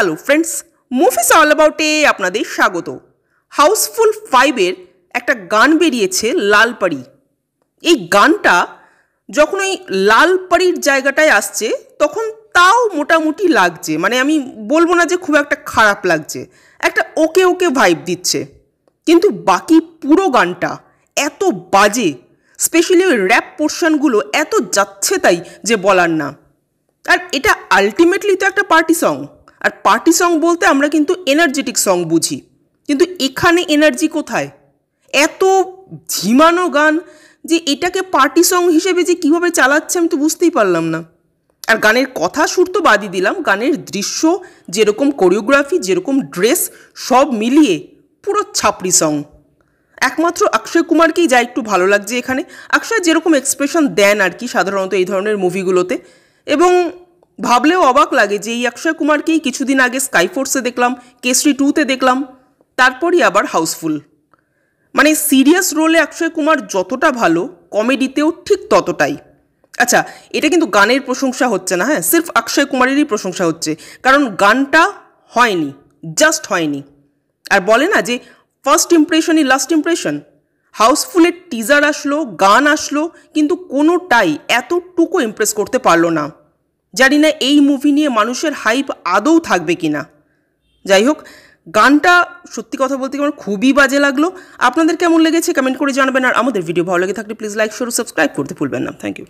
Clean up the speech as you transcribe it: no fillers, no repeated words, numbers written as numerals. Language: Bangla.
হ্যালো ফ্রেন্ডস, মুভিজ অল অ্যাবাউটে আপনাদের স্বাগত। হাউসফুল 5-এর একটা গান বেরিয়েছে লালপাড়ি। এই গানটা যখন ওই লালপাড়ির জায়গাটায় আসছে তখন তাও মোটামুটি লাগছে, মানে আমি বলবো না যে খুব একটা খারাপ লাগছে, একটা ওকে ওকে ভাইব দিচ্ছে। কিন্তু বাকি পুরো গানটা এত বাজে, স্পেশালি ওই র্যাপ পোর্শনগুলো এত যাচ্ছে তাই যে বলার না। আর এটা আলটিমেটলি তো একটা পার্টি সং, আর পার্টি সং বলতে আমরা কিন্তু এনার্জেটিক সং বুঝি, কিন্তু এখানে এনার্জি কোথায়? এত ঝিমানো গান যে এটাকে পার্টি সং হিসেবে যে কীভাবে চালাচ্ছে আমি তো বুঝতেই পারলাম না। আর গানের কথা সুর তো বাদই দিলাম, গানের দৃশ্য যেরকম, কোরিওগ্রাফি যেরকম, ড্রেস সব মিলিয়ে পুরো ছাপড়ি সং। একমাত্র অক্ষয় কুমারকেই যা একটু ভালো লাগছে এখানে। অক্ষয় যেরকম এক্সপ্রেশন দেন আর কি সাধারণত এই ধরনের মুভিগুলোতে, এবং ভাবলেও অবাক লাগে যে এই অক্ষয় কুমারকেই কিছুদিন আগে স্কাইফোর্সে দেখলাম, কেসরি 2-তে দেখলাম, তারপরই আবার হাউসফুল। মানে সিরিয়াস রোলে অক্ষয় কুমার যতটা ভালো, কমেডিতেও ঠিক ততটাই। আচ্ছা, এটা কিন্তু গানের প্রশংসা হচ্ছে না, হ্যাঁ, সির্ফ অক্ষয় কুমারেরই প্রশংসা হচ্ছে, কারণ গানটা হয়নি, জাস্ট হয়নি। আর বলে না যে ফার্স্ট ইমপ্রেশনই লাস্ট ইমপ্রেশন। হাউসফুলের টিজার আসলো, গান আসলো, কিন্তু কোনোটাই এতটুকু ইমপ্রেস করতে পারলো না। জানি না এই মুভি নিয়ে মানুষের হাইপ আদৌ থাকবে কি না। যাই হোক, গানটা সত্যি কথা বলতে আমার খুবই বাজে লাগলো। আপনাদের কেমন লেগেছে কমেন্ট করে জানাবেন, আর আমাদের ভিডিও ভালো লেগে থাকলে প্লিজ লাইক, শেয়ার ও সাবস্ক্রাইব করতে ভুলবেন না। Thank you.